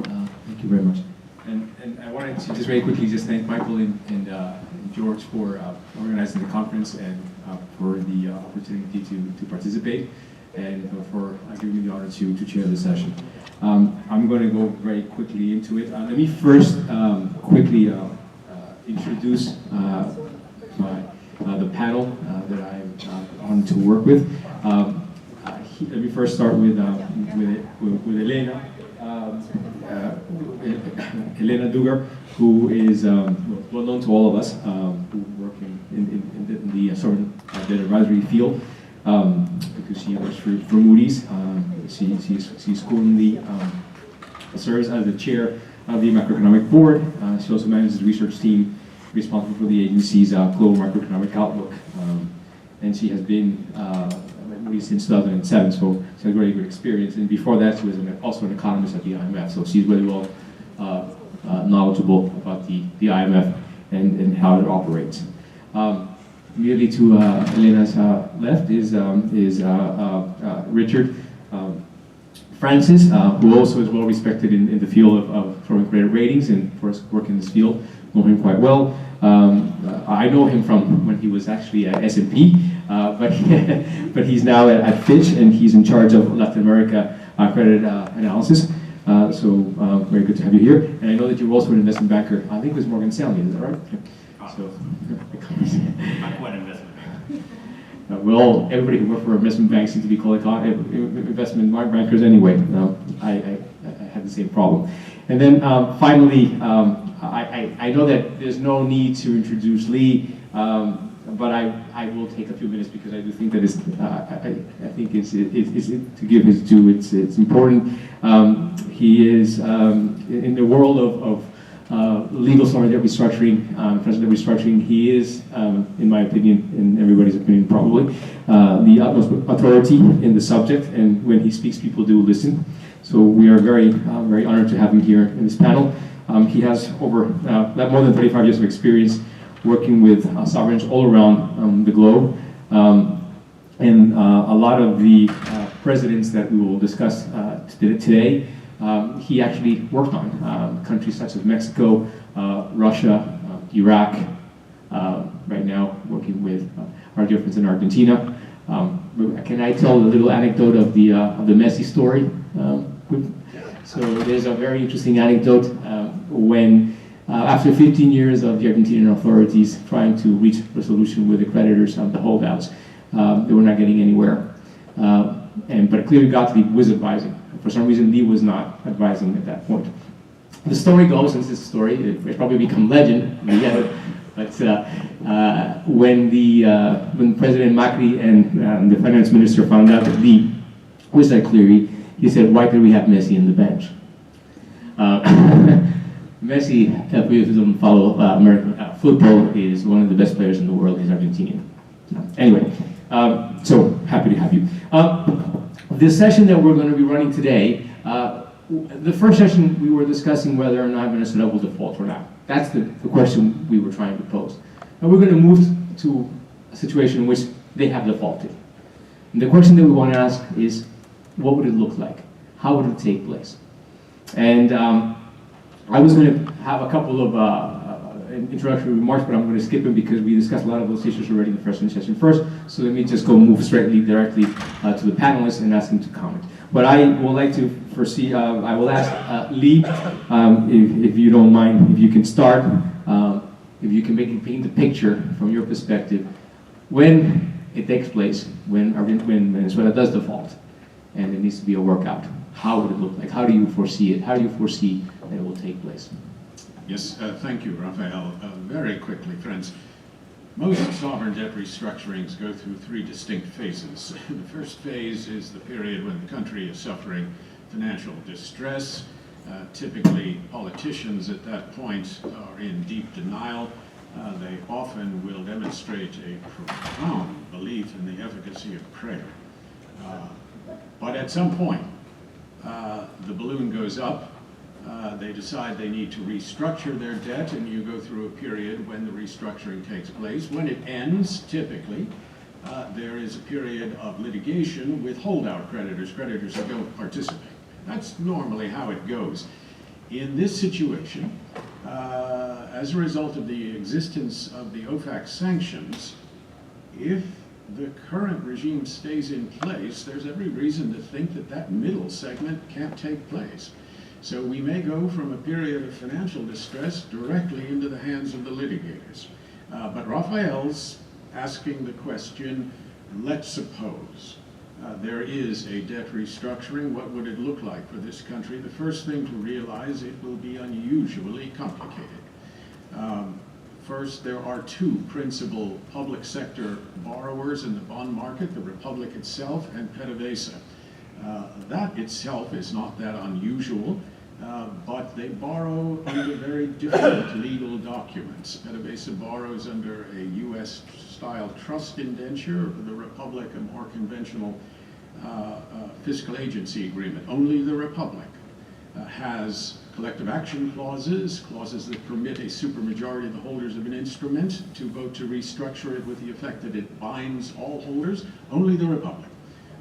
Thank you very much. And I wanted to just very quickly just thank Michael and George for organizing the conference and for the opportunity to participate and for giving me the honor to chair the session. I'm going to go very quickly into it. Let me first quickly introduce the panel that I'm honored to work with. Let me first start with Elena. Elena Duggar, who is well known to all of us who work in the sovereign debt advisory field, because she works for Moody's. She's currently serves as the chair of the macroeconomic board. She also manages the research team responsible for the agency's global macroeconomic outlook, and she has been Moody's since 2007, so she has very good experience. And before that, she was also an economist at the IMF, so she's really well knowledgeable about the IMF and how it operates. Immediately to Elena's left is Richard Francis, who also is well respected in the field of foreign credit ratings and for his work in this field. Know him quite well. I know him from when he was actually at S&P, but he's now at Fitch, and he's in charge of Latin America credit analysis. So very good to have you here. And I know that you're also an investment banker. I think it was Morgan Stanley, is that right? So, not quite investment banker. Well, everybody who works for investment banks seems to be called investment bankers anyway. I had the same problem. And then finally, I know that there's no need to introduce Lee, but I will take a few minutes because I do think that I think it's to give his due. It's important. He is in the world of legal sovereign debt restructuring, president restructuring. He is, in my opinion, in everybody's opinion probably, the utmost authority in the subject. And when he speaks, people do listen. So we are very honored to have him here in this panel. He has more than 35 years of experience working with sovereigns all around the globe. And a lot of the presidents that we will discuss today, he actually worked on countries such as Mexico, Russia, Iraq, right now working with our dear friends in Argentina. Can I tell a little anecdote of the Messi story? So there's a very interesting anecdote when after 15 years of the Argentinian authorities trying to reach resolution with the creditors of the holdouts, they were not getting anywhere. But Cleary Gottlieb was advising. For some reason, Lee was not advising at that point. The story goes, and this is a story, it's probably become legend, but when President Macri and the finance minister found out that Lee was at Cleary, he said, "Why did we have Messi in the bench?" Messi, if you don't follow American football, is one of the best players in the world. He's Argentinian. Anyway, so happy to have you. This session that we're going to be running today, the first session we were discussing whether or not Venezuela will default or not. That's the question we were trying to pose. And we're going to move to a situation in which they have defaulted. And the question that we want to ask is, what would it look like? How would it take place? And I was going to have a couple of introductory remarks, but I'm going to skip them because we discussed a lot of those issues already in the first session first. So let me just move directly to the panelists and ask them to comment. But I would like to foresee, I will ask Lee, if you don't mind, if you can start, if you can paint the picture from your perspective, when it takes place, when Venezuela does default, and it needs to be a workout. How would it look like? How do you foresee it? How do you foresee that it will take place? Yes, thank you, Rafael. Very quickly, friends. Most sovereign debt restructurings go through three distinct phases. The first phase is the period when the country is suffering financial distress. Typically, politicians at that point are in deep denial. They often will demonstrate a profound belief in the efficacy of prayer. But at some point, the balloon goes up. They decide they need to restructure their debt, and you go through a period when the restructuring takes place. When it ends, typically, there is a period of litigation with holdout creditors, creditors who don't participate. That's normally how it goes. In this situation, as a result of the existence of the OFAC sanctions, if the current regime stays in place, there's every reason to think that that middle segment can't take place. So we may go from a period of financial distress directly into the hands of the litigators. But Rafael's asking the question, let's suppose there is a debt restructuring, what would it look like for this country? The first thing to realize, it will be unusually complicated. First, there are two principal public sector borrowers in the bond market, the Republic itself and PDVSA. That itself is not that unusual, but they borrow under very different legal documents. PDVSA borrows under a US-style trust indenture, the Republic a more conventional fiscal agency agreement. Only the Republic has collective action clauses that permit a supermajority of the holders of an instrument to vote to restructure it with the effect that it binds all holders. Only the Republic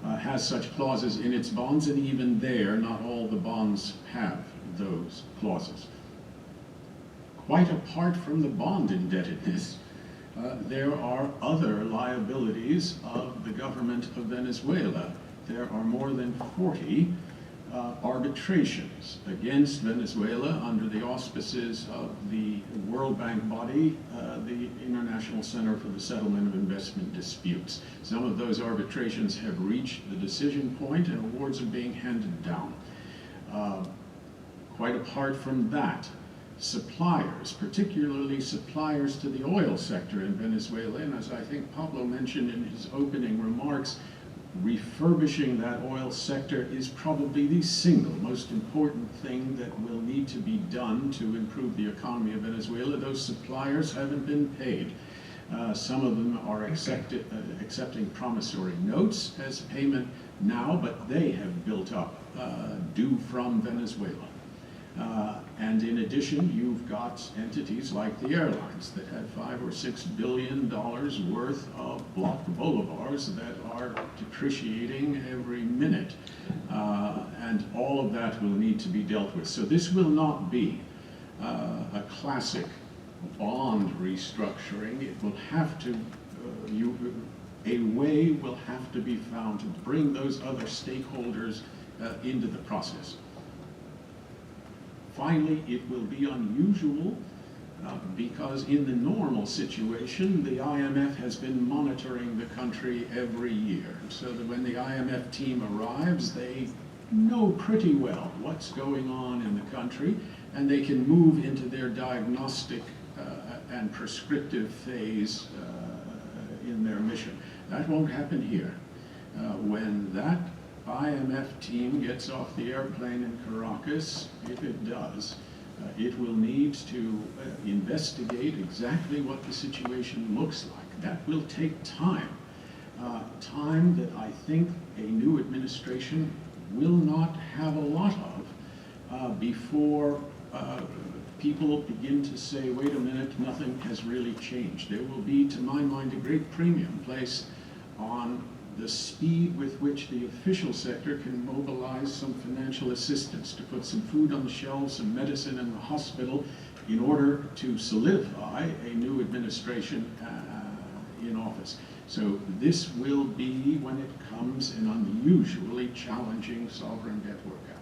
has such clauses in its bonds, and even there, not all the bonds have those clauses. Quite apart from the bond indebtedness, there are other liabilities of the government of Venezuela. There are more than 40 arbitrations against Venezuela under the auspices of the World Bank body, the International Center for the Settlement of Investment Disputes. Some of those arbitrations have reached the decision point and awards are being handed down. Quite apart from that, suppliers, particularly suppliers to the oil sector in Venezuela, and as I think Pablo mentioned in his opening remarks, refurbishing that oil sector is probably the single most important thing that will need to be done to improve the economy of Venezuela. Those suppliers haven't been paid. Some of them are accepting promissory notes as payment now, but they have built up due from Venezuela. And in addition, you've got entities like the airlines that have $5 or $6 billion worth of blocked bolivars that are depreciating every minute. And all of that will need to be dealt with. So this will not be a classic bond restructuring. It will have to, a way will have to be found to bring those other stakeholders into the process. Finally, it will be unusual because in the normal situation, the IMF has been monitoring the country every year. So that when the IMF team arrives, they know pretty well what's going on in the country, and they can move into their diagnostic and prescriptive phase in their mission. That won't happen here. When that IMF team gets off the airplane in Caracas, if it does, it will need to investigate exactly what the situation looks like. That will take time. Time that I think a new administration will not have a lot of before people begin to say, wait a minute, nothing has really changed. There will be, to my mind, a great premium placed on the speed with which the official sector can mobilize some financial assistance to put some food on the shelves, some medicine in the hospital in order to solidify a new administration in office. So this will be, when it comes, an unusually challenging sovereign debt workout.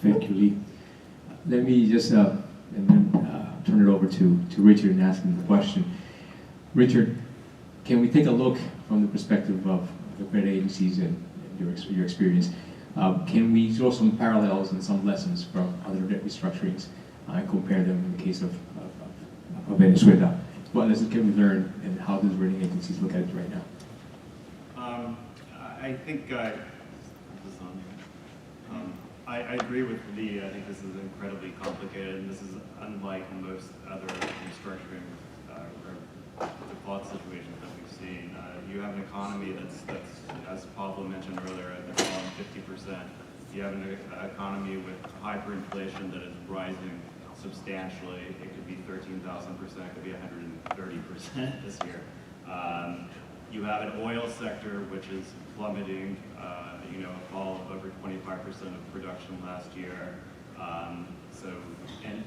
Thank you, Lee. Let me just and then turn it over to Richard and ask him the question. Richard, can we take a look from the perspective of the credit agencies and your experience? Can we draw some parallels and some lessons from other debt restructurings and compare them in the case of Venezuela? What lessons can we learn, and how does rating agencies look at it right now? I think I agree with Lee. I think this is incredibly complicated, and this is unlike most other restructuring default situations that we've seen. You have an economy that's as Pablo mentioned earlier, that's fallen 50%. You have an economy with hyperinflation that is rising substantially. It could be 13,000%, it could be 130% this year. You have an oil sector which is plummeting, you know, a fall of over 25% of production last year.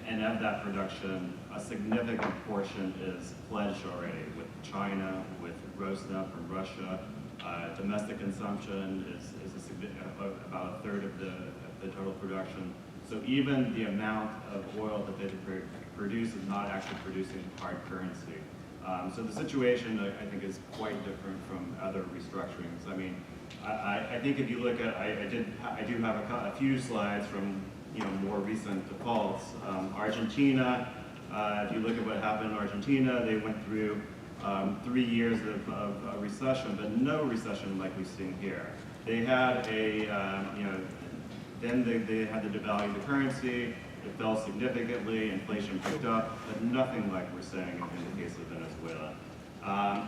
And of that production, a significant portion is pledged already with China, with Rosneft from Russia. Domestic consumption is about a third of the total production. So even the amount of oil that they produce is not actually producing hard currency. So the situation, I think, is quite different from other restructurings. I mean, I think if you look at, I do have a few slides from, you know, more recent defaults. Argentina, if you look at what happened in Argentina, they went through 3 years of recession, but no recession like we've seen here. They had you know, then they had to devalue the currency. It fell significantly, inflation picked up, but nothing like we're saying in the case of Venezuela.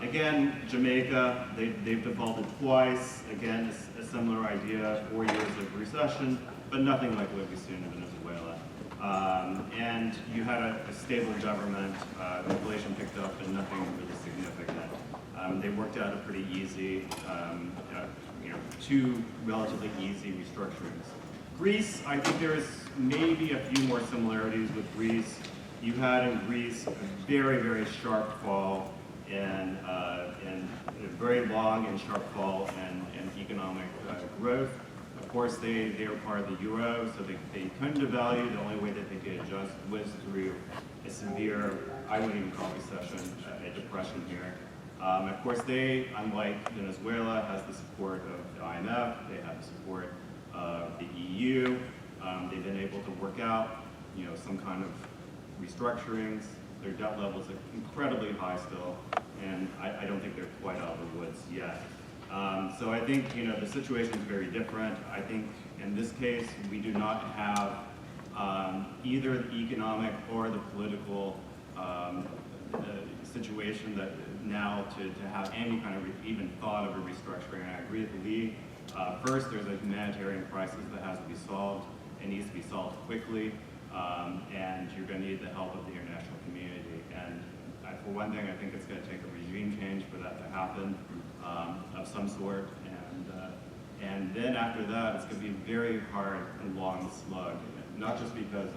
Again, Jamaica, they've defaulted twice. Again, a similar idea, 4 years of recession, but nothing like what we've seen in Venezuela. And you had a stable government, inflation picked up, but nothing really significant. They worked out a pretty easy, you know, 2 relatively easy restructurings. Greece, I think there is maybe a few more similarities with Greece. You had in Greece a very, very sharp fall and a very long and sharp fall in economic growth. Of course, they are part of the euro, so they couldn't devalue. The only way that they could adjust was through a severe, I wouldn't even call recession, a depression here. Of course, they, unlike Venezuela, has the support of the IMF. They have the support of the EU. They've been able to work out, you know, some kind of restructurings. Their debt levels are incredibly high still, and I don't think they're quite out of the woods yet. So I think, you know, the situation is very different. I think in this case, we do not have either the economic or the political situation that now to have any kind of even thought of a restructuring. And I agree with Lee. First, there's a humanitarian crisis that has to be solved. It needs to be solved quickly, and you're going to need the help of the international community. And for one thing, I think it's going to take a regime change for that to happen of some sort. And then after that, it's going to be a very hard and long slug, not just because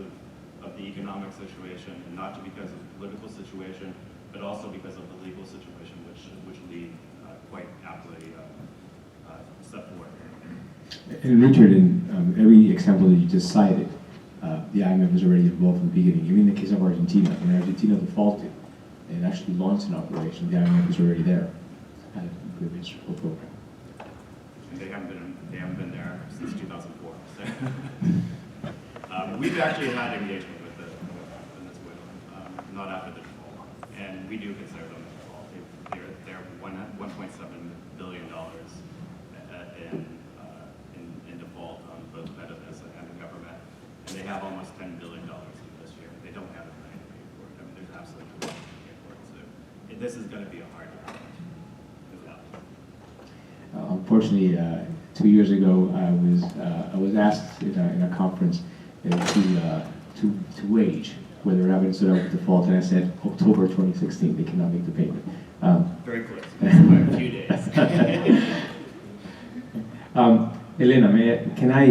of the economic situation, and not just because of the political situation, but also because of the legal situation, which Lee quite aptly set forth. And Richard, in every example that you just cited, the IMF was already involved from the beginning. Even in the case of Argentina, when Argentina defaulted and actually launched an operation, the IMF was already there and implemented its whole program. And they haven't been there since 2004. So. We've actually had engagement with Venezuela, not after the default, and we do consider them a default. They're $1.7 billion in default on both PDVSA and the government, and they have almost $10 billion this year. They don't have the money to pay for it. I mean, there's absolutely no money to pay for it. So this is going to be a hard development. Unfortunately, 2 years ago, I was asked in a conference to wage whether Venezuela would default, and I said October 2016. They cannot make the payment. Very close. By a few days. Elena, can I,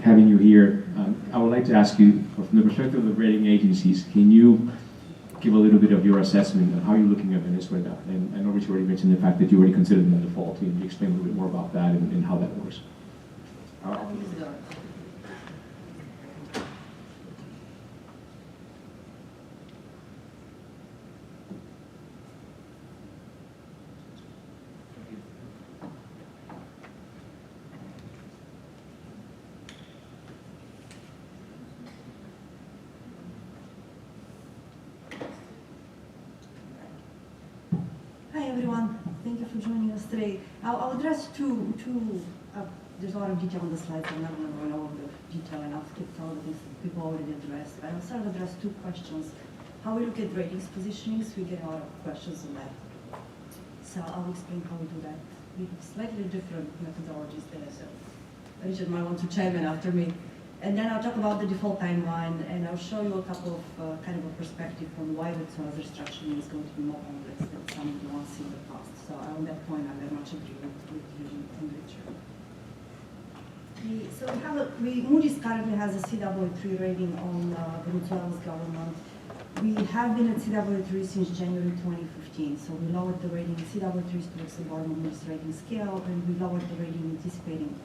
having you here, I would like to ask you, from the perspective of the rating agencies, can you give a little bit of your assessment of how you're looking at Venezuela? And I know Richard already mentioned the fact that you already considered them a default. Can you explain a little bit more about that and how that works? Hi everyone, thank you for joining us today. I'll address two there's a lot of detail on the slides, I'm not going to run over the detail, and I'll skip some of the things that people already addressed. But I'll sort of address 2 questions. How we look at ratings positionings, we get a lot of questions on that. So I'll explain how we do that. We have slightly different methodologies there, so Richard might want to chime in after me. And then I'll talk about the default timeline, and I'll show you a couple of kind of a perspective on why Venezuela's restructuring is going to be more complex than some of the ones in the past. So on that point, I very much agree with you and Richard. So Moody's currently has a CW3 rating on Venezuela's government. We have been at CW3 since January 2015, so we lowered the rating. CW3 is towards the bottom of Moody's rating scale, and we lowered the rating anticipating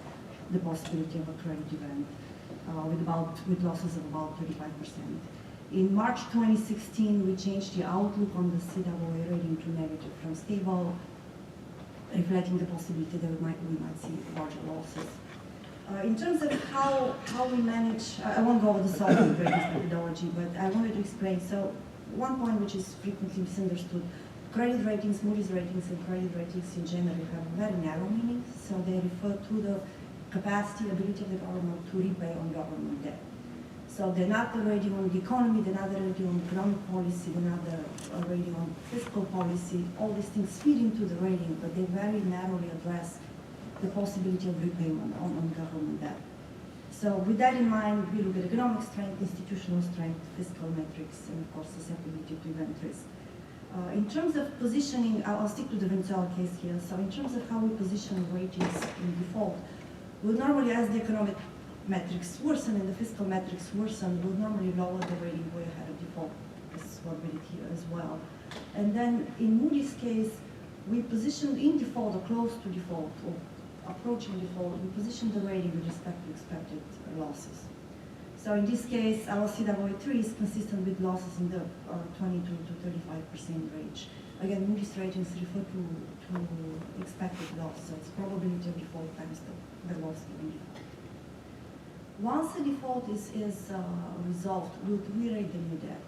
the possibility of a credit event with losses of about 35%. In March 2016, we changed the outlook on the CWA rating to negative from stable, reflecting the possibility that we might see larger losses. In terms of how we manage, I won't go over the sovereign ratings methodology, but I wanted to explain. So one point which is frequently misunderstood, credit ratings, Moody's ratings, and credit ratings in general have very narrow meanings. So they refer to the capacity, ability of the government to repay on government debt. So they're not the rating on the economy, they're not the rating on economic policy, they're not the rating on fiscal policy. All these things feed into the rating, but they very narrowly address the possibility of repayment on government debt. So with that in mind, we look at economic strength, institutional strength, fiscal metrics, and of course susceptibility to event risk. In terms of positioning, I'll stick to the Venezuela case here. So in terms of how we position ratings in default, we'll normally, as the economic metrics worsen and the fiscal metrics worsen, we'll normally lower the rating way ahead of default. This is what we did here as well. And then in Moody's case, we positioned in default or close to default or approaching default, we position the rating with respect to expected losses. So in this case, our CWA3 is consistent with losses in the 22 to 35% range. Again, Moody's ratings refer to expected loss, so it's probability of default times the loss given default. Once the default is resolved, we'll re-rate the new debt.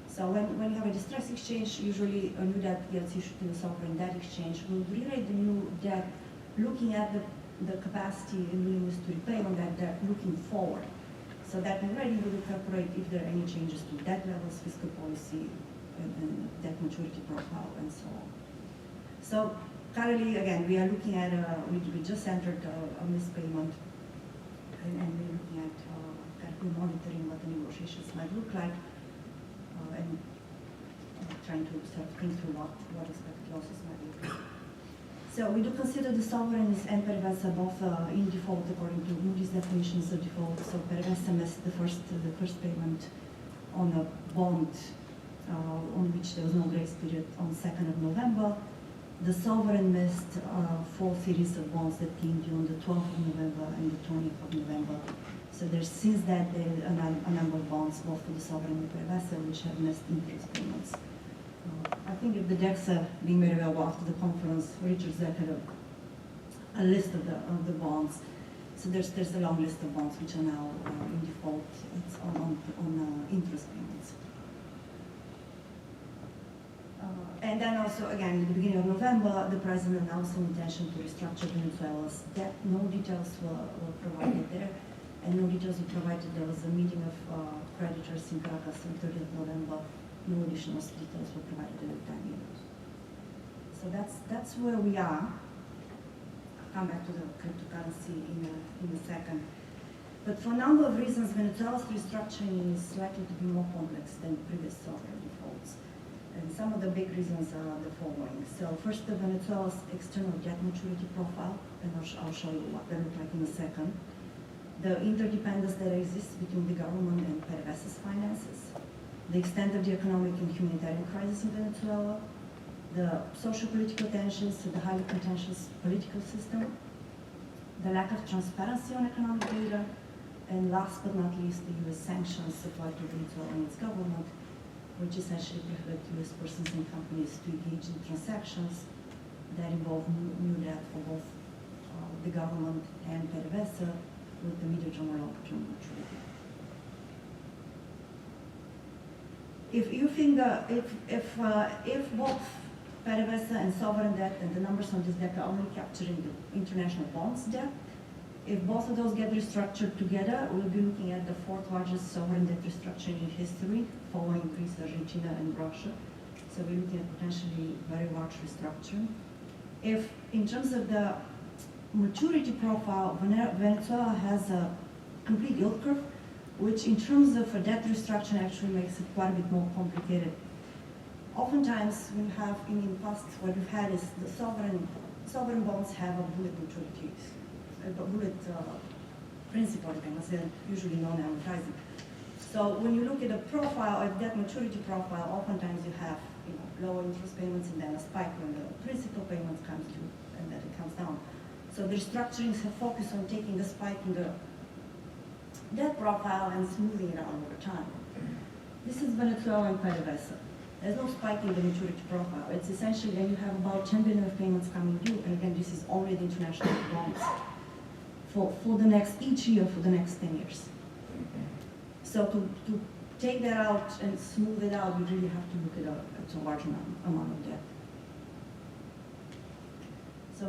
So when you have a distress exchange, usually a new debt gets issued to the sovereign debt exchange. We'll re-rate the new debt looking at the capacity and willingness to repay on that debt looking forward. So that new rating will incorporate if there are any changes to debt levels, fiscal policy, and debt maturity profile, and so on. So currently, again, we are looking at, we just entered a mispayment, and we're looking at carefully monitoring what the negotiations might look like, and trying to sort of think through what expected losses might look like. So we do consider the sovereigns and PDVSA both in default according to Moody's definitions of default. So PDVSA missed the first payment on a bond on which there was no grace period on 2nd of November. The sovereign missed 4 series of bonds that came due on the 12th of November and the 20th of November. So there's since that there a number of bonds both for the sovereign and PDVSA which have missed interest payments. I think if the decks are being made available after the conference, Richard's deck had a list of the bonds. So there's a long list of bonds which are now in default. It's on interest payments. And then also, again, at the beginning of November, the president announced an intention to restructure Venezuela's debt. No details were provided there, and no details were provided. There was a meeting of creditors in Caracas on 30th of November. No additional details were provided at the time either. So that's where we are. I'll come back to the cryptocurrency in a second. But for a number of reasons, Venezuela's restructuring is likely to be more complex than previous sovereign defaults. And some of the big reasons are the following. So first, Venezuela's external debt maturity profile, and I'll show you what that looks like in a second. The interdependence that exists between the government and PDVSA's finances. The extent of the economic and humanitarian crisis in Venezuela, the social-political tensions, the highly contentious political system, the lack of transparency on economic data, and last but not least, the U.S. sanctions applied to Venezuela and its government, which essentially prohibit U.S. persons and companies to engage in transactions that involve new debt for both the government and PDVSA with the medium or long-term maturity. If you think that if both PDVSA and sovereign debt and the numbers on this deck are only capturing the international bonds debt, if both of those get restructured together, we'll be looking at the 4th largest sovereign debt restructuring in history, following Greece, Argentina, and Russia. So we're looking at potentially very large restructuring. If, in terms of the maturity profile, Venezuela has a complete yield curve. which in terms of a debt restructuring actually makes it quite a bit more complicated. Oftentimes, we have in the past, what we've had is the sovereign bonds have a bullet maturities, a bullet principal payments. They're usually non-amortizing. So when you look at the profile, at that maturity profile, oftentimes you have lower interest payments and then a spike when the principal payments comes due and then it comes down. So the restructurings have focused on taking the spike in the debt profile and smoothing it out over time. This is Venezuela and PDVSA. There's no spike in the maturity profile. It's essentially, and you have about 10 billion of payments coming due, and again, this is only the international bonds for the next, each year for the next 10 years. So to take that out and smooth it out, you really have to look at a large amount of debt. So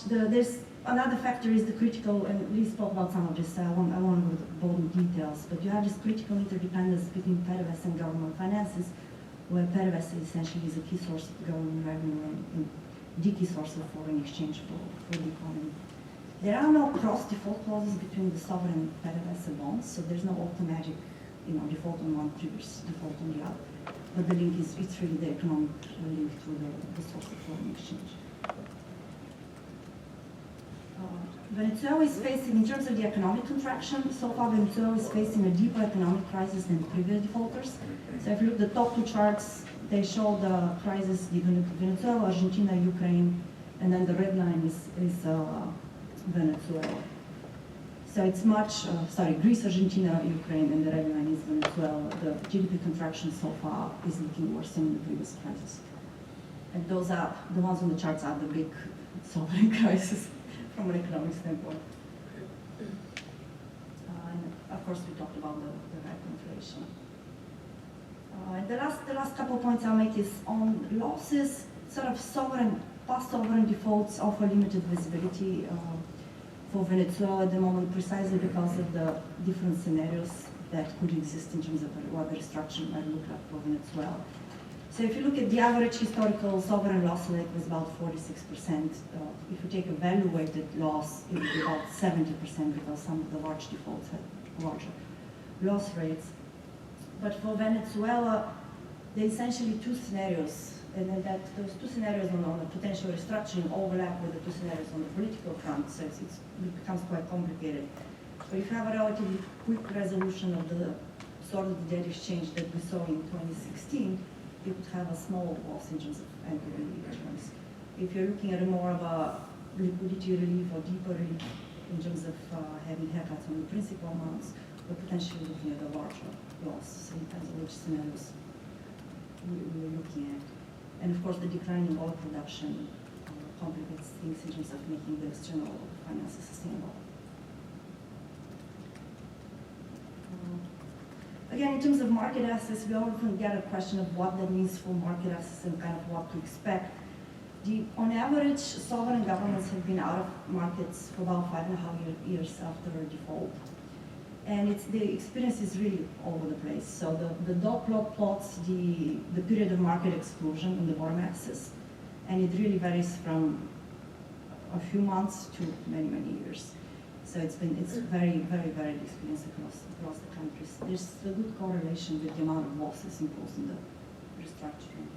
there's another factor is the critical, and we spoke about some of this, I won't go into bold details, but you have this critical interdependence between PDVSA and government finances, where PDVSA essentially is a key source of government revenue and the key source of foreign exchange for the economy. There are no cross-default clauses between the sovereign and PDVSA bonds, so there's no automatic default on one triggers default on the other. But the link is, it's really the economic link to the source of foreign exchange. Venezuela is facing, in terms of the economic contraction, so far Venezuela is facing a deeper economic crisis than previous defaulters. So if you look at the top two charts, they show the crisis given Venezuela, Argentina, Ukraine, and then the red line is Venezuela. So it's much, Greece, Argentina, Ukraine, and the red line is Venezuela. The GDP contraction so far is looking worse than the previous crisis. And those are, the ones on the charts are the big sovereign crisis from an economic standpoint. And of course, we talked about the hyperinflation. The last couple of points I'll make is on losses, sort of past sovereign defaults offer limited visibility for Venezuela at the moment, precisely because of the different scenarios that could exist in terms of what the restructuring might look like for Venezuela. So if you look at the average historical sovereign loss rate was about 46%. If you take a value-weighted loss, it would be about 70% because some of the large defaults had larger loss rates. But for Venezuela, there are essentially two scenarios, and then those two scenarios on the potential restructuring overlap with the two scenarios on the political front, so it becomes quite complicated. But if you have a relatively quick resolution of the sort of the debt exchange that we saw in 2016, you could have a small loss in terms of NPV returns. If you're looking at more of a liquidity relief or deeper relief in terms of having haircuts on the principal amounts, we're potentially looking at a larger loss. So it depends on which scenarios we're looking at. And of course, the declining oil production complicates things in terms of making the external finances sustainable. Again, in terms of market assets, we often get a question of what that means for market assets and kind of what to expect. On average, sovereign governments have been out of markets for about 5.5 years after a default. And the experience is really all over the place. So the dot plot plots the period of market exclusion on the bottom axis. And it really varies from a few months to many, many years. So it's very, very varied experience across the countries. There's a good correlation with the amount of losses imposed in the restructuring.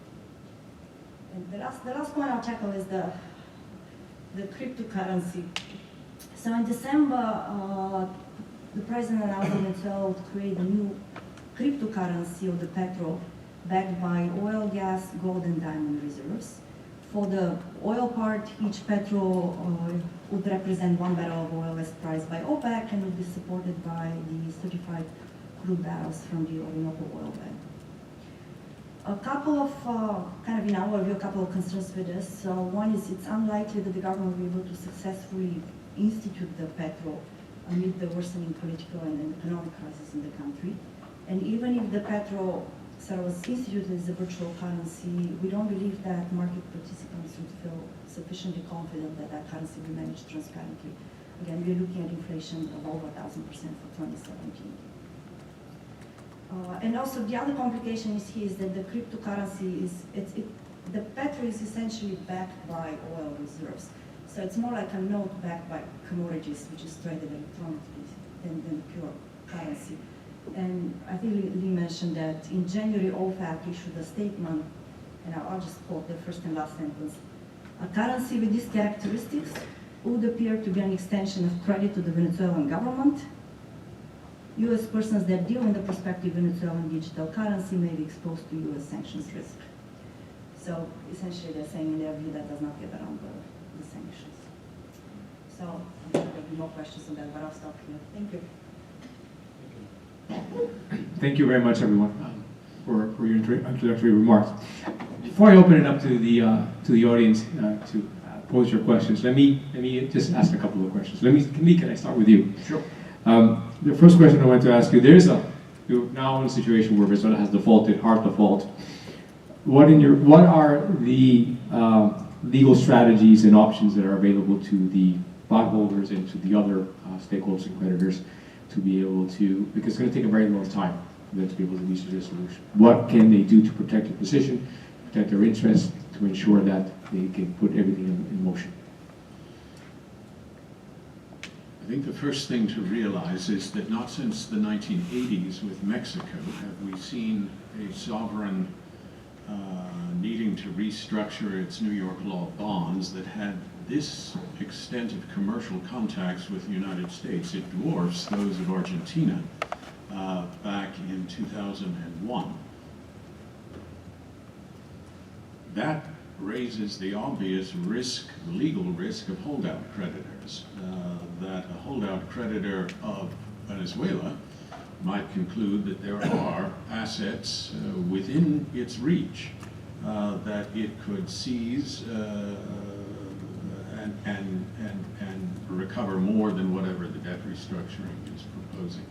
And the last point I'll tackle is the cryptocurrency. So in December, the president announced in Venezuela to create a new cryptocurrency of the petrol backed by oil, gas, gold, and diamond reserves. For the oil part, each petrol would represent 1 barrel of oil as priced by OPEC and would be supported by the certified crude barrels from the Orinoco oil bed. A couple of, kind of in our view, a couple of concerns with this. One is it's unlikely that the government will be able to successfully institute the petrol amid the worsening political and economic crisis in the country. And even if the petrol was instituted as a virtual currency, we don't believe that market participants would feel sufficiently confident that that currency will be managed transparently. Again, we're looking at inflation of over 1,000% for 2017. And also the other complication is that the cryptocurrency the petrol is essentially backed by oil reserves. So it's more like a note backed by commodities, which is traded electronically. than pure currency. And I think Lee mentioned that in January, OFAC issued a statement, and I'll just quote the first and last sentence. A currency with these characteristics would appear to be an extension of credit to the Venezuelan government. U.S. persons that deal in the prospective Venezuelan digital currency may be exposed to U.S. sanctions risk. So essentially they're saying in their view that does not get around the sanctions. So I'm sure there'll be more questions on that, but I'll stop here. Thank you. Thank you very much, everyone, for your introductory remarks. Before I open it up to the audience to pose your questions, let me just ask a couple of questions. Lee, can I start with you? Sure. The first question I want to ask you: you're now in a situation where Venezuela has defaulted, hard default. What are the legal strategies and options that are available to the bondholders and to the other stakeholders and creditors to be able to, because it's going to take a very long time for them to be able to reach a resolution. What can they do to protect their position, protect their interests, to ensure that they can put everything in motion? I think the first thing to realize is that not since the 1980s with Mexico have we seen a sovereign needing to restructure its New York law bonds that had this extent of commercial contacts with the United States. It dwarfs those of Argentina back in 2001. That raises the obvious risk, legal risk of holdout creditors, that a holdout creditor of Venezuela might conclude that there are assets within its reach that it could seize and recover more than whatever the debt restructuring is proposing.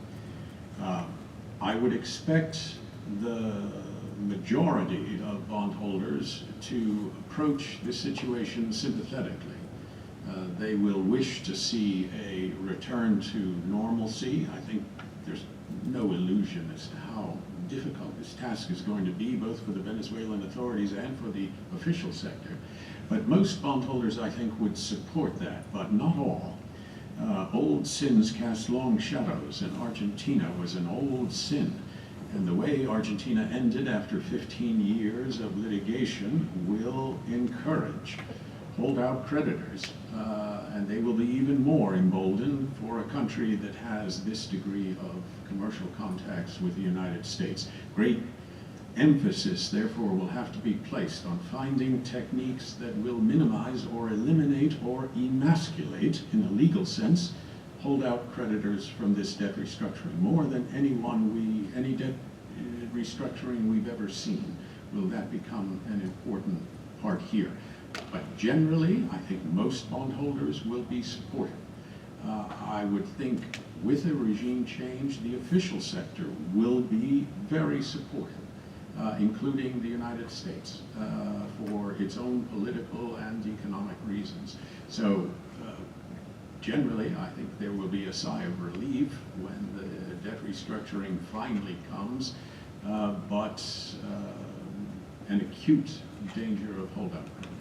I would expect the majority of bondholders to approach this situation sympathetically. They will wish to see a return to normalcy. I think there's no illusion as to how difficult this task is going to be, both for the Venezuelan authorities and for the official sector. But most bondholders, I think, would support that, but not all. Old sins cast long shadows, and Argentina was an old sin. And the way Argentina ended after 15 years of litigation will encourage holdout creditors, and they will be even more emboldened for a country that has this degree of commercial contacts with the United States. Great emphasis, therefore, will have to be placed on finding techniques that will minimize or eliminate or emasculate, in a legal sense, holdout creditors from this debt restructuring. More than any debt restructuring we've ever seen, will that become an important part here. But generally, I think most bondholders will be supportive. I would think with a regime change, the official sector will be very supportive, including the United States, for its own political and economic reasons. So generally, I think there will be a sigh of relief when the debt restructuring finally comes, but an acute danger of holdout creditors.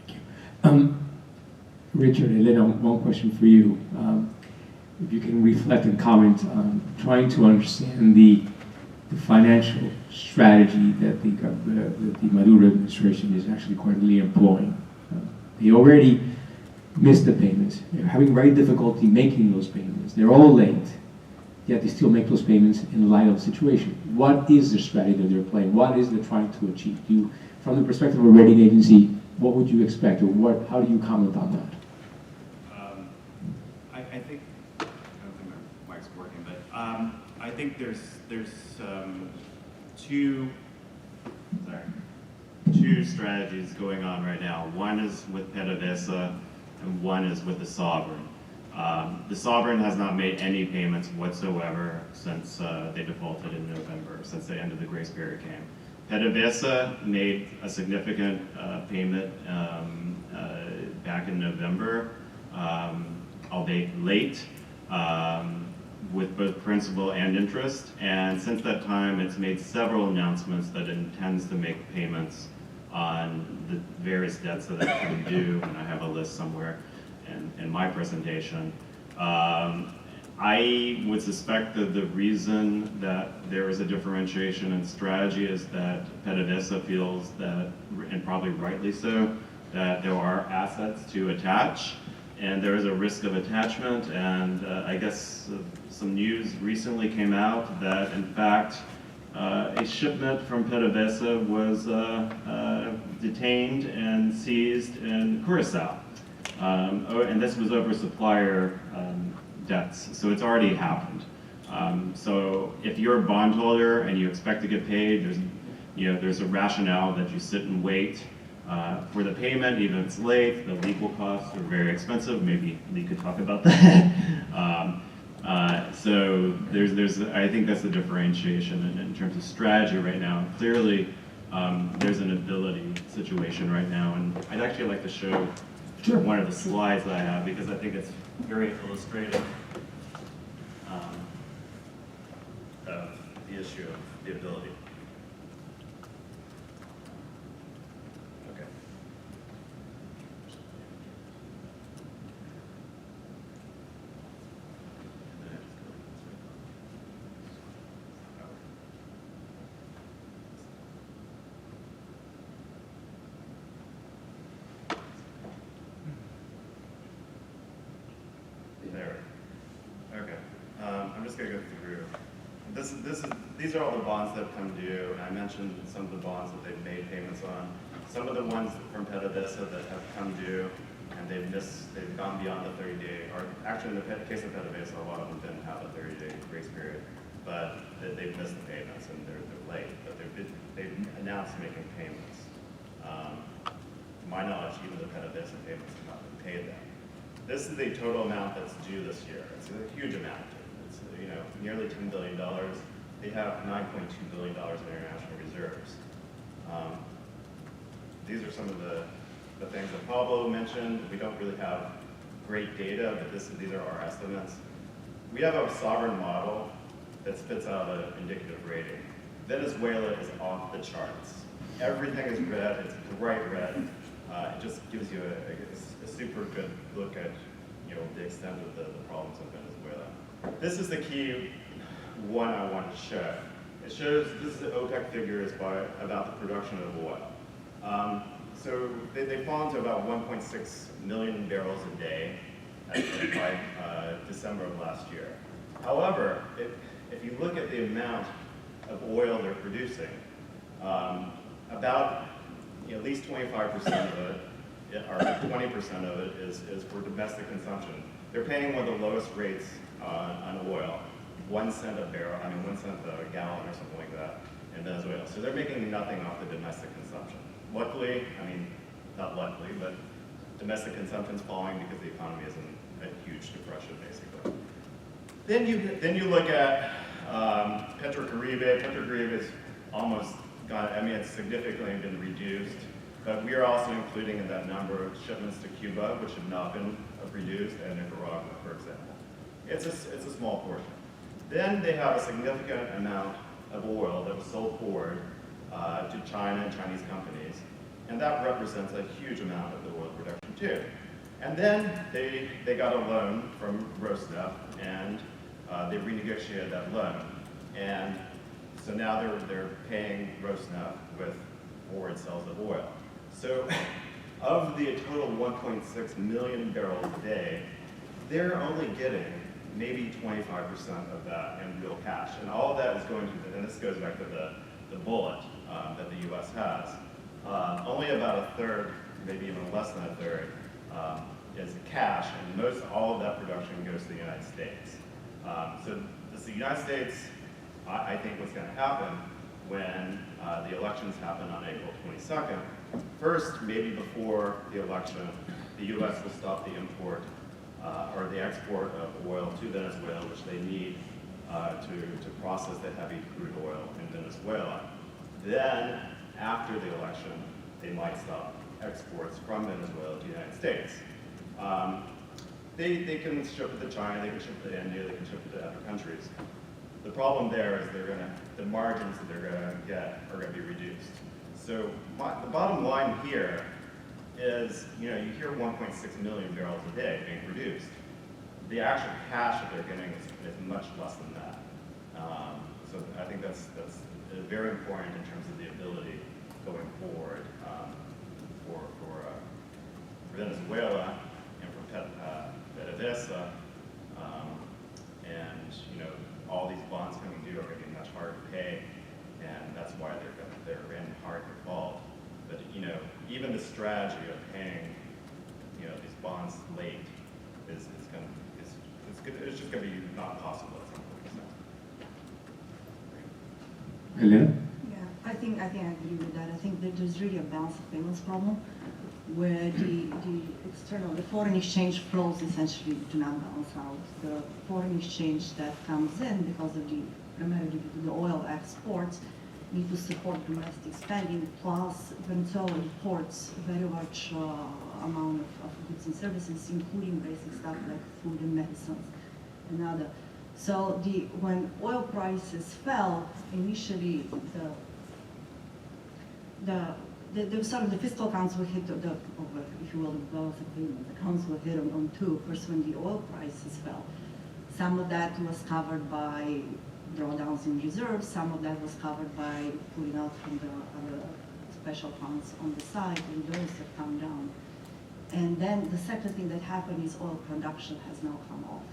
Thank you. Richard, Elena, one question for you. If you can reflect and comment on trying to understand the financial strategy that the Maduro administration is actually currently employing. They already missed the payments. They're having very difficulty making those payments. They're all late, yet they still make those payments in light of the situation. What is the strategy that they're playing? What is they're trying to achieve? From the perspective of a rating agency, what would you expect, or how do you comment on that? I think, I don't think my mic's working, but I think there's two strategies going on right now. One is with PDVSA, and one is with the sovereign. The sovereign has not made any payments whatsoever since they defaulted in November, since the end of the grace period came. PDVSA made a significant payment back in November, albeit late, with both principal and interest. And since that time, it's made several announcements that it intends to make payments on the various debts that are coming due, and I have a list somewhere in my presentation. I would suspect that the reason that there is a differentiation in strategy is that PDVSA feels that, and probably rightly so, that there are assets to attach, and there is a risk of attachment, and I guess some news recently came out that, in fact, a shipment from PDVSA was detained and seized in Curacao. And this was over supplier debts, so it's already happened. So if you're a bondholder and you expect to get paid, there's a rationale that you sit and wait for the payment, even if it's late. The legal costs are very expensive. Maybe Lee could talk about that. So I think that's the differentiation in terms of strategy right now. Clearly, there's an ability situation right now, and I'd actually like to show one of the slides that I have because I think it's very illustrative of the issue of the ability. Okay. There. Okay. I'm just gonna go through. These are all the bonds that have come due, and I mentioned some of the bonds that they've made payments on. Some of the ones from PDVSA that have come due and they've gone beyond the 30-day, or actually in the case of PDVSA, a lot of them didn't have a 30-day grace period, but they've missed the payments and they're late, but they've announced making payments. To my knowledge, even the PDVSA payments have not been paid then. This is the total amount that's due this year. It's a huge amount. It's nearly $10 billion. They have $9.2 billion in international reserves. These are some of the things that Pablo mentioned. We don't really have great data, but these are our estimates. We have a sovereign model that spits out an indicative rating. Venezuela is off the charts. Everything is red. It's bright red. It just gives you a super good look at the extent of the problems in Venezuela. This is the key one I want to show. It shows, this is the OPEC figures about the production of oil. So they fall into about 1.6 million barrels a day by December of last year. However, if you look at the amount of oil they're producing, about at least 25% of it, or 20% of it is for domestic consumption. They're paying one of the lowest rates on oil, 1 cent a barrel, 1 cent a gallon or something like that in Venezuela. So they're making nothing off the domestic consumption. Luckily, not luckily, but domestic consumption's falling because the economy is in a huge depression, basically. Then you look at Petrocaribe. Petrocaribe is almost gone, it's significantly been reduced. But we are also including in that number shipments to Cuba, which have not been reduced, and Nicaragua, for example. It's a small portion. Then they have a significant amount of oil that was sold forward to China and Chinese companies, and that represents a huge amount of the oil production too. And then they got a loan from Rosneft, and they renegotiated that loan. And so now they're paying Rosneft with forward sales of oil. So of the total 1.6 million barrels a day, they're only getting maybe 25% of that in real cash. And all of that is going to, and this goes back to the bullet that the US has. Only about a third, maybe even less than a third, is cash, and all of that production goes to the United States. So the United States, I think what's going to happen when the elections happen on April 22nd, first, maybe before the election, the U.S. will stop the import or the export of oil to Venezuela, which they need to process the heavy crude oil in Venezuela. Then, after the election, they might stop exports from Venezuela to the United States. They can ship it to China, they can ship it to India, they can ship it to other countries. The problem there is the margins that they're going to get are going to be reduced. So the bottom line here is, you hear 1.6 million barrels a day being produced. the actual cash that they're getting is much less than that. So I think that's very important in terms of the ability going forward for Venezuela and for PDVSA, and all these bonds coming due are going to be much harder to pay, and that's why they're in hard default. But even the strategy of paying these bonds late it's just going to be not possible at some point. Elena? Yeah, I think I agree with that. I think that there's really a balance of payments problem where the foreign exchange flows essentially do not balance out. The foreign exchange that comes in because of primarily due to the oil exports need to support domestic spending, plus Venezuela imports a very large amount of goods and services, including basic stuff like food and medicines and other. So when oil prices fell, initially the sort of the fiscal accounts were hit, if you will, the balance of payment accounts were hit on two. First, when the oil prices fell, some of that was covered by drawdowns in reserves, some of that was covered by pulling out from the other special funds on the side, and those have come down. And then the second thing that happened is oil production has now come off.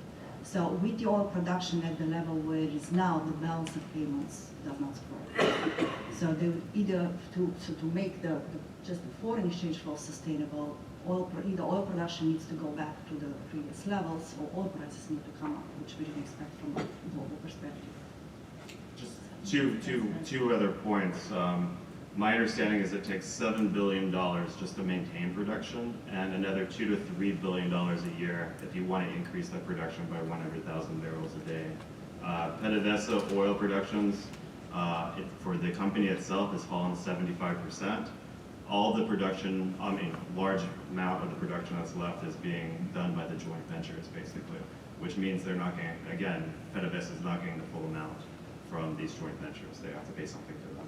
So with the oil production at the level where it is now, the balance of payments does not support. So they would either to make just the foreign exchange flow sustainable, either oil production needs to go back to the previous levels, or oil prices need to come up, which we didn't expect from a global perspective. Just two other points. My understanding is it takes $7 billion just to maintain production, and another $2 to $3 billion a year if you want to increase that production by 100,000 barrels a day. PDVSA oil productions for the company itself has fallen 75%. All the production, large amount of the production that's left is being done by the joint ventures, basically, which means they're not getting, again, PDVSA is not getting the full amount from these joint ventures. They have to pay something to them.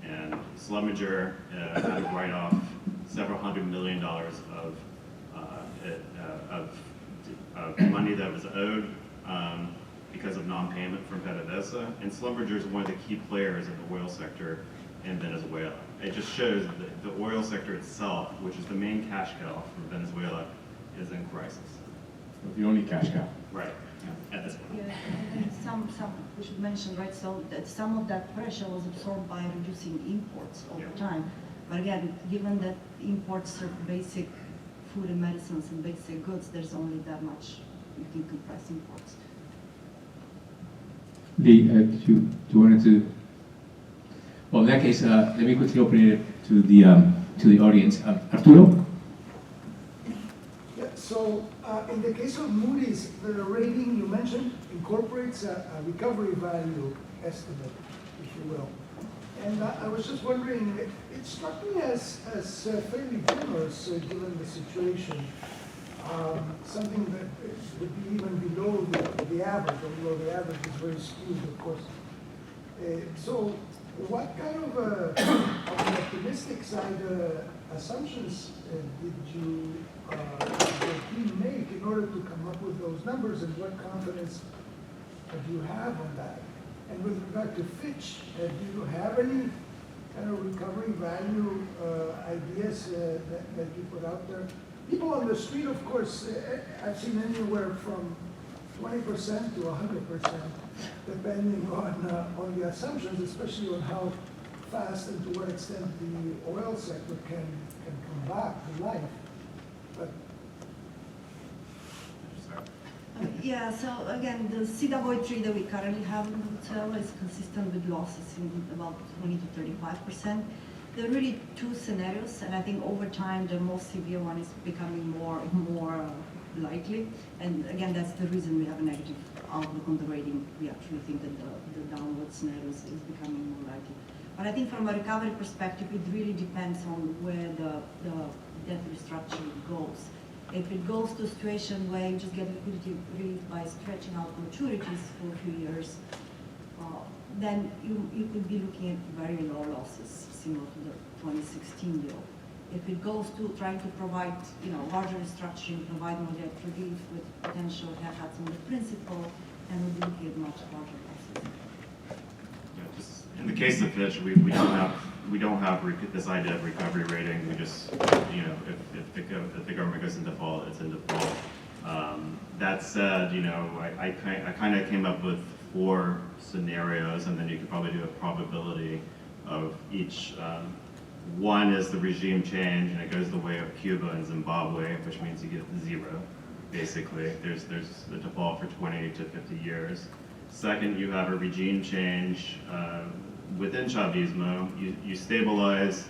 And Schlumberger had to write off several $100 million of money that was owed because of non-payment from PDVSA. And Schlumberger is one of the key players in the oil sector in Venezuela. It just shows that the oil sector itself, which is the main cash cow for Venezuela, is in crisis. The only cash cow. Right. At this point. Yeah, and some we should mention, right, so that some of that pressure was absorbed by reducing imports over time. But again, given that imports are basic food and medicines and basic goods, there's only that much you can compress imports. Lee, do you want to? Well, in that case, let me quickly open it to the audience. Arturo? Yeah, so in the case of Moody's, the rating you mentioned incorporates a recovery value estimate, if you will. And I was just wondering, it struck me as fairly generous given the situation. Something that would be even below the average, although the average is very skewed, of course. So what kind of on the optimistic side assumptions did your team make in order to come up with those numbers, and what confidence do you have on that? And with regard to Fitch, do you have any kind of recovery value ideas that you put out there? People on the street, of course, I've seen anywhere from 20% to 100%, depending on the assumptions, especially on how fast and to what extent the oil sector can come back to life. But Yeah, so again, the COO3 that we currently have in Venezuela is consistent with losses in about 20 to 35%. There are really two scenarios, and I think over time the most severe one is becoming more likely. And again, that's the reason we have a negative outlook on the rating. We actually think that the downward scenario is becoming more likely. But I think from a recovery perspective, it really depends on where the debt restructuring goes. If it goes to a situation where you just get liquidity relief by stretching out maturities for a few years, then you could be looking at very low losses, similar to the 2016 deal. If it goes to trying to provide, larger restructuring, provide more debt relief with potential haircuts on the principal, and we will give much larger losses. Yeah, just in the case of Fitch, we don't have this idea of recovery rating. We just, if the government goes in default, it's in default. That said, I kind of came up with 4 scenarios, and then you could probably do a probability of each. One is the regime change, and it goes the way of Cuba and Zimbabwe, which means you get 0, basically. There's the default for 20 to 50 years. Second, you have a regime change within Chavismo. You stabilize,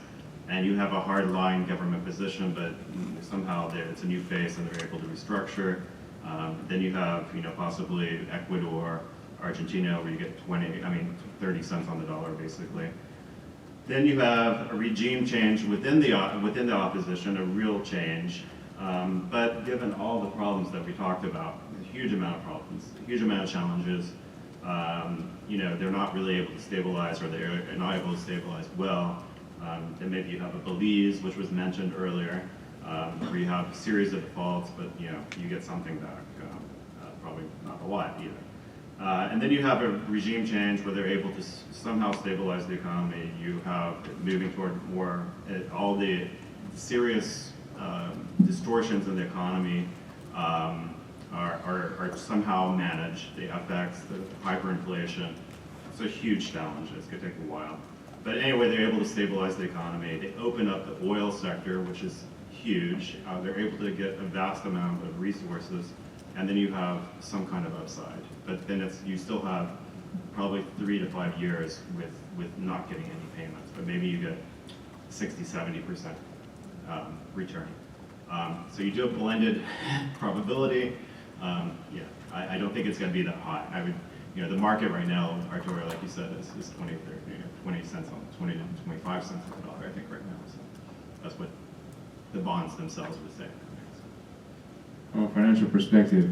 and you have a hard-line government position, but somehow it's a new face, and they're able to restructure. Then you have, possibly Ecuador, Argentina, where you get 30 cents on the dollar, basically. Then you have a regime change within the opposition, a real change. But given all the problems that we talked about, a huge amount of problems, a huge amount of challenges, they're not really able to stabilize, or they're not able to stabilize well. Then maybe you have a Belize, which was mentioned earlier, where you have a series of defaults, but you get something back, probably not a lot either. And then you have a regime change where they're able to somehow stabilize the economy. You have moving toward more, all the serious distortions in the economy are somehow managed. The FX, the hyperinflation, it's a huge challenge. It's going to take a while. But anyway, they're able to stabilize the economy. They open up the oil sector, which is huge. They're able to get a vast amount of resources, and then you have some kind of upside. But then you still have probably 3 to 5 years with not getting any payments, but maybe you get 60-70% return. So you do a blended probability. I don't think it's going to be that high. I would, the market right now, Arturo, like you said, is 20 cents on 20 to 25 cents on the dollar, I think, right now. So that's what the bonds themselves would say. From a financial perspective,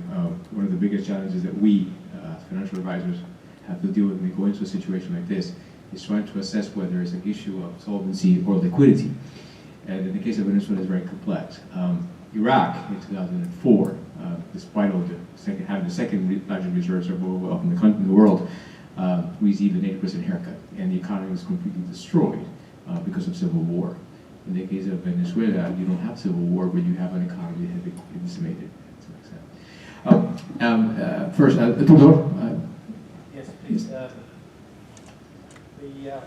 one of the biggest challenges that we, financial advisors, have to deal with when we go into a situation like this is trying to assess whether it's an issue of solvency or liquidity. And in the case of Venezuela, it's very complex. Iraq in 2004, despite all having the second largest reserves of oil wealth in the world, received an 80% haircut, and the economy was completely destroyed because of civil war. In the case of Venezuela, you don't have civil war, but you have an economy that has been decimated to an extent. First, Duggar. Yes, please. The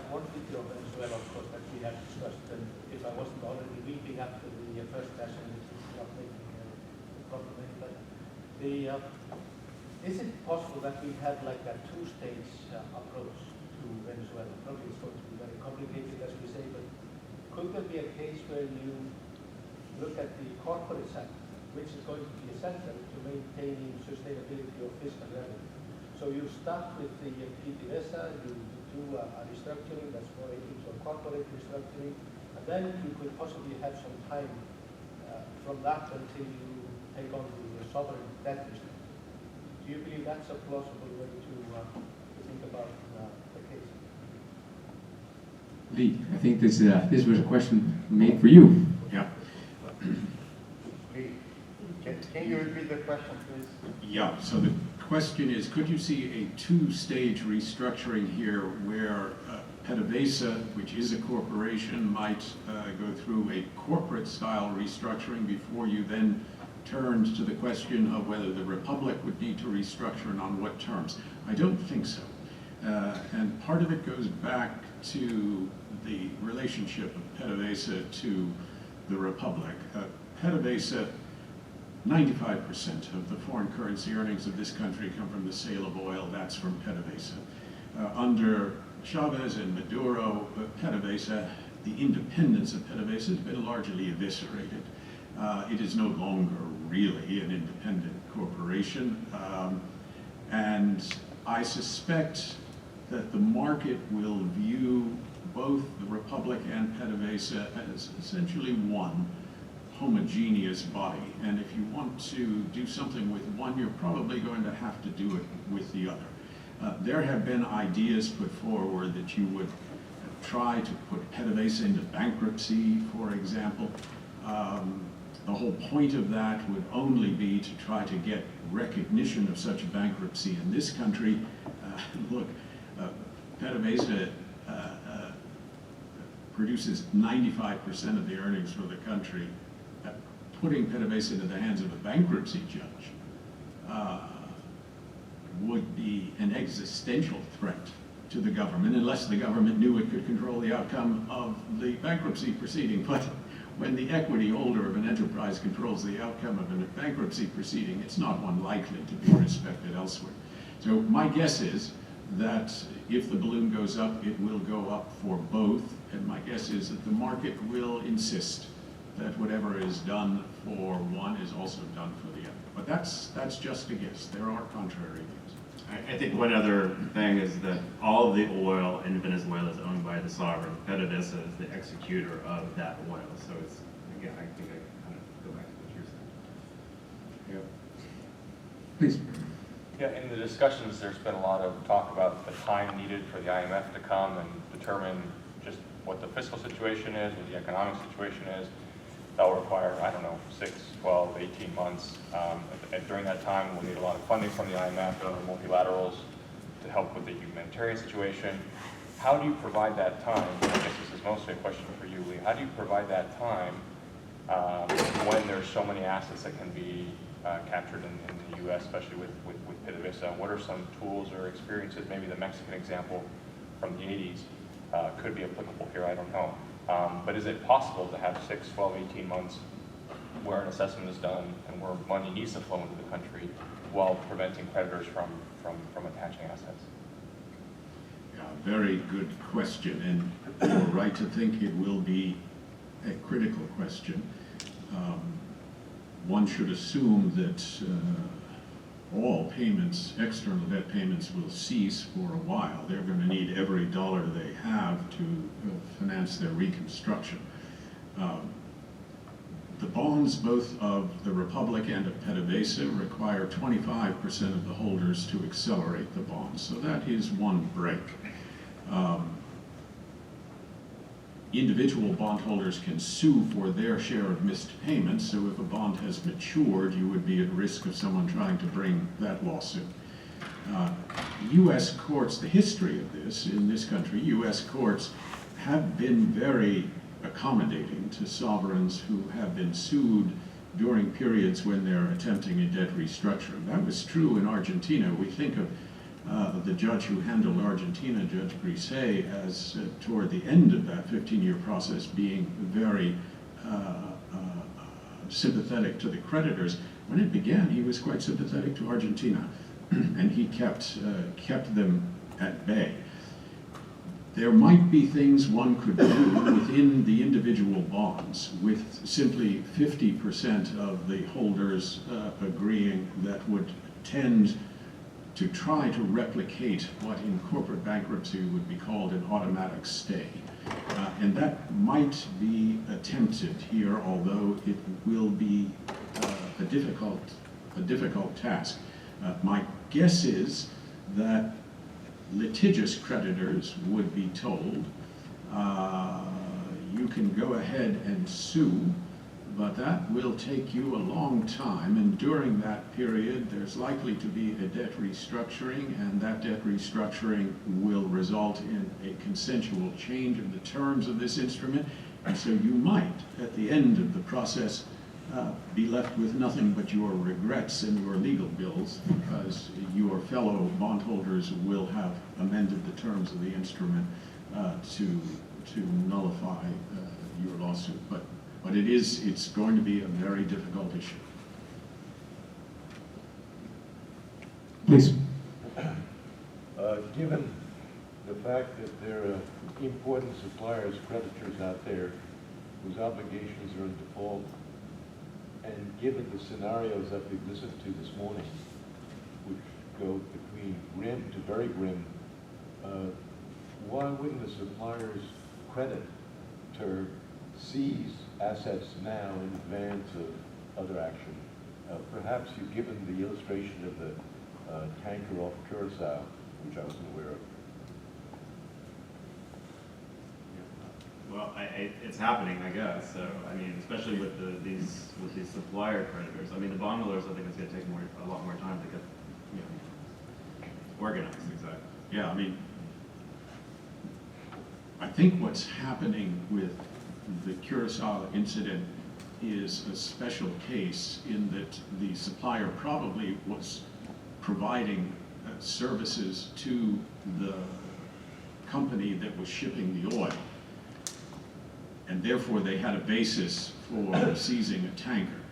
one video of Venezuela, of course, that we have discussed, and if I wasn't already weeping after the first session, which is not making a problem any better. Is it possible that we have like a 2-stage approach to Venezuela? Probably it's going to be very complicated, as we say, but could there be a case where you look at the corporate sector, which is going to be essential to maintaining sustainability of fiscal revenue? So you start with the PDVSA, you do a restructuring that's more akin to a corporate restructuring, and then you could possibly have some time from that until you take on the sovereign debt restructuring. Do you believe that's a plausible way to think about the case? Lee, I think this was a question made for you. Yeah. Lee, can you repeat the question, please? Yeah, so the question is, could you see a 2-stage restructuring here where PDVSA, which is a corporation, might go through a corporate-style restructuring before you then turned to the question of whether the Republic would need to restructure and on what terms? I don't think so. And part of it goes back to the relationship of PDVSA to the Republic. PDVSA, 95% of the foreign currency earnings of this country come from the sale of oil. That's from PDVSA. Under Chavez and Maduro, PDVSA, the independence of PDVSA has been largely eviscerated. It is no longer really an independent corporation. And I suspect that the market will view both the Republic and PDVSA as essentially one homogeneous body. And if you want to do something with one, you're probably going to have to do it with the other. There have been ideas put forward that you would try to put PDVSA into bankruptcy, for example. The whole point of that would only be to try to get recognition of such bankruptcy in this country. Look, PDVSA produces 95% of the earnings for the country. Putting PDVSA into the hands of a bankruptcy judge would be an existential threat to the government, unless the government knew it could control the outcome of the bankruptcy proceeding. But when the equity holder of an enterprise controls the outcome of a bankruptcy proceeding, it's not one likely to be respected elsewhere. So my guess is that if the balloon goes up, it will go up for both, and my guess is that the market will insist that whatever is done for one is also done for the other. But that's just a guess. There are contrary views. I think one other thing is that all of the oil in Venezuela is owned by the sovereign. PDVSA is the executor of that oil. So it's, again, I think I kind of go back to what you're saying. Yeah. Please. Yeah, in the discussions, there's been a lot of talk about the time needed for the IMF to come and determine just what the fiscal situation is, what the economic situation is. That will require, I don't know, 6, 12, 18 months. And during that time, we'll need a lot of funding from the IMF and other multilaterals to help with the humanitarian situation. How do you provide that time? I guess this is mostly a question for you, Lee. How do you provide that time when there's so many assets that can be captured in the U.S., especially with PDVSA? What are some tools or experiences, maybe the Mexican example from the 80s could be applicable here, I don't know. But is it possible to have 6, 12, 18 months where an assessment is done and where money needs to flow into the country while preventing creditors from attaching assets? Yeah, very good question, and you're right to think it will be a critical question. One should assume that all payments, external debt payments, will cease for a while. They're going to need every dollar they have to finance their reconstruction. The bonds, both of the Republic and of PDVSA, require 25% of the holders to accelerate the bonds. So that is one break. Individual bondholders can sue for their share of missed payments, so if a bond has matured, you would be at risk of someone trying to bring that lawsuit. U.S. courts, the history of this in this country, U.S. courts have been very accommodating to sovereigns who have been sued during periods when they're attempting a debt restructuring. That was true in Argentina. We think of the judge who handled Argentina, Judge Grisey, as toward the end of that 15-year process being very sympathetic to the creditors. When it began, he was quite sympathetic to Argentina, and he kept them at bay. There might be things one could do within the individual bonds with simply 50% of the holders agreeing that would tend to try to replicate what in corporate bankruptcy would be called an automatic stay. And that might be attempted here, although it will be a difficult task. My guess is that litigious creditors would be told, you can go ahead and sue, but that will take you a long time, and during that period there's likely to be a debt restructuring, and that debt restructuring will result in a consensual change of the terms of this instrument, and so you might, at the end of the process, be left with nothing but your regrets and your legal bills, because your fellow bondholders will have amended the terms of the instrument to nullify your lawsuit. But it's going to be a very difficult issue. Please. Given the fact that there are important suppliers, creditors out there whose obligations are in default, and given the scenarios that we've listened to this morning, which go between grim to very grim, why wouldn't the supplier's creditor seize assets now in advance of other action? Perhaps you've given the illustration of the tanker off Curacao, which I wasn't aware of. Well, it's happening, I guess. So, I mean, especially with these supplier creditors. I mean, the bondholders, I think it's going to take a lot more time to get, organized. Exactly. Yeah, I mean, I think what's happening with the Curacao incident is a special case in that the supplier probably was providing services to the company that was shipping the oil. And therefore they had a basis for seizing a tanker.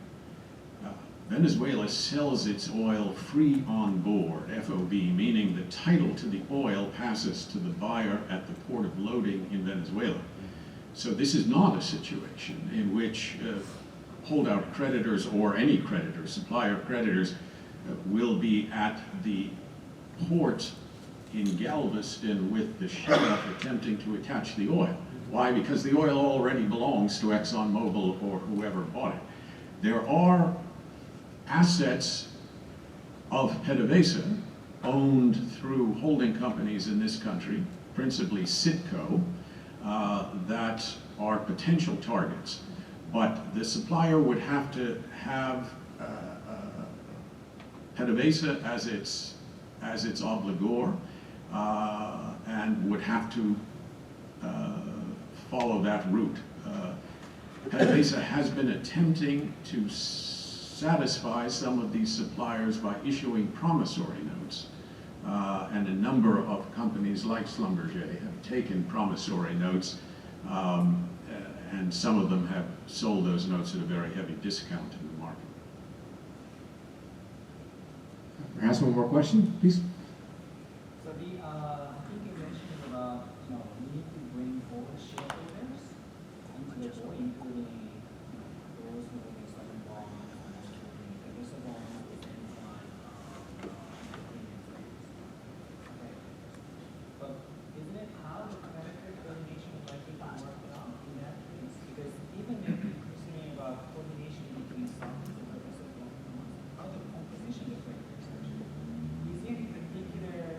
Venezuela sells its oil free on board, FOB, meaning the title to the oil passes to the buyer at the port of loading in Venezuela. So this is not a situation in which holdout creditors or any creditors, supplier creditors, will be at the port in Galveston with the sheriff attempting to attach the oil. Why? Because the oil already belongs to ExxonMobil or whoever bought it. There are assets of PDVSA owned through holding companies in this country, principally Citco, that are potential targets. But the supplier would have to have PDVSA as its obligor and would have to follow that route. PDVSA has been attempting to satisfy some of these suppliers by issuing promissory notes. And a number of companies like Schlumberger have taken promissory notes, and some of them have sold those notes at a very heavy discount in the market. Perhaps one more question, please. So I think you mentioned about, we need to bring forward shareholders into the board, including those who will be selling bonds, the visa bonds, and okay. But isn't it how the creditor coordination is likely to work out in that case? Because even if you're saying about coordination between some of the visa bonds, how the composition of creditors actually? Is there any particular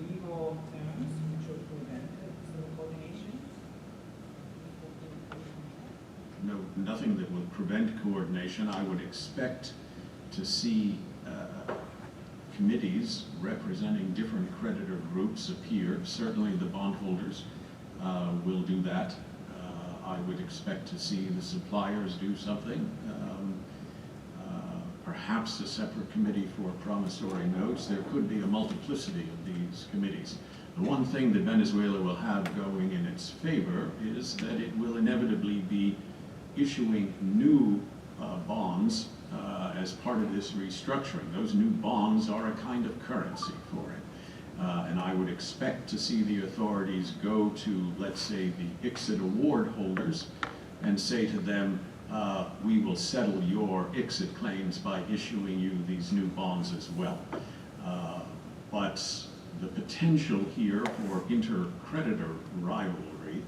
legal terms which will prevent sort of coordination? No, nothing that would prevent coordination. I would expect to see committees representing different creditor groups appear. Certainly the bondholders will do that. I would expect to see the suppliers do something. Perhaps a separate committee for promissory notes. There could be a multiplicity of these committees. The one thing that Venezuela will have going in its favor is that it will inevitably be issuing new bonds as part of this restructuring. Those new bonds are a kind of currency for it. And I would expect to see the authorities go to, let's say, the ICSID award holders and say to them, we will settle your ICSID claims by issuing you these new bonds as well. But the potential here for inter-creditor rivalry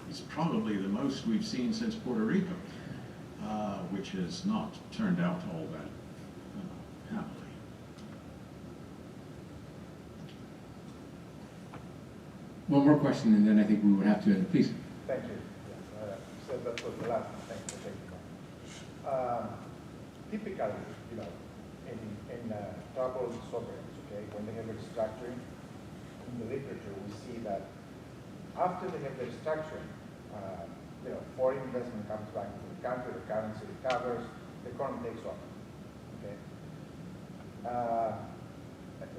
is probably the most we've seen since Puerto Rico, which has not turned out all that happily. One more question, and then I think we would have to end. Please. Thank you. So that was the last one. Thanks for taking that. Typically, in troubled sovereigns, okay, when they have restructuring, in the literature we see that after they have the restructuring, foreign investment comes back into the country, the currency recovers, the economy takes off. Okay.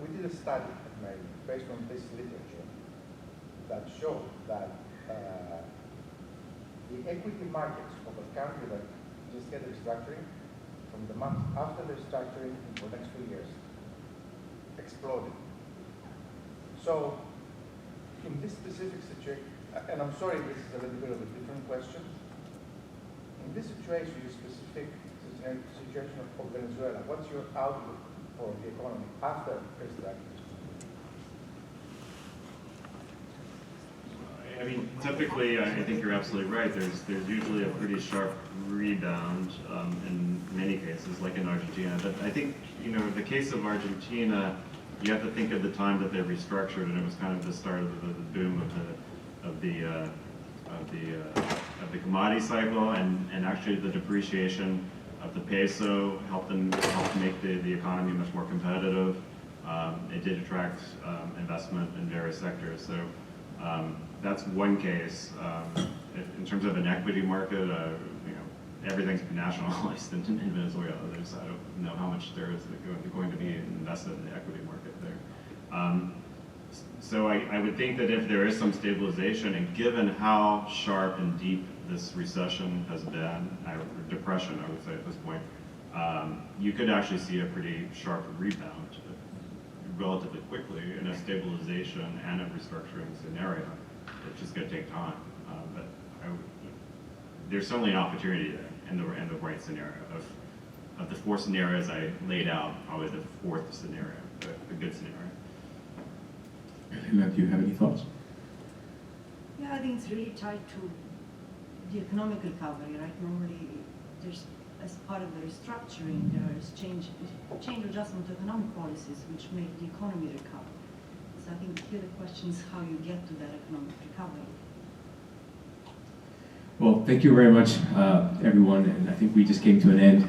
We did a study at Mary based on this literature that showed that the equity markets of a country that just had restructuring, from the month after the restructuring for the next 2 years, exploded. So, in this specific situation, and I'm sorry this is a little bit of a different question, in this situation, the specific situation of Venezuela, what's your outlook for the economy after restructuring? I mean, typically, I think you're absolutely right. There's usually a pretty sharp rebound in many cases, like in Argentina. But I think, the case of Argentina, you have to think of the time that they restructured, and it was kind of the start of the boom of the commodity cycle, and actually the depreciation of the peso helped make the economy much more competitive. It did attract investment in various sectors. So that's one case. In terms of an equity market, everything's been nationalized in Venezuela. I don't know how much there is going to be invested in the equity market there. So I would think that if there is some stabilization, and given how sharp and deep this recession has been, or depression, I would say at this point, you could actually see a pretty sharp rebound relatively quickly in a stabilization and a restructuring scenario. It's just going to take time, but there's certainly an opportunity there in the right scenario. Of the four scenarios I laid out, probably the fourth scenario, the good scenario. Elena, do you have any thoughts? Yeah, I think it's really tied to the economic recovery, right? Normally, there's, as part of the restructuring, there is change adjustment to economic policies which make the economy recover. So I think here the question is how you get to that economic recovery. Well, thank you very much, everyone, and I think we just came to an end.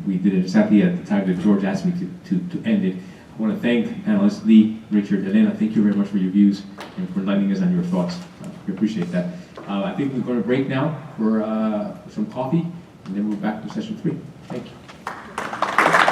We did it exactly at the time that George asked me to end it. I want to thank panelists Lee, Richard, Elena. Thank you very much for your views and for letting us on your thoughts. We appreciate that. I think we're going to break now for some coffee, and then we're back to session 3. Thank you.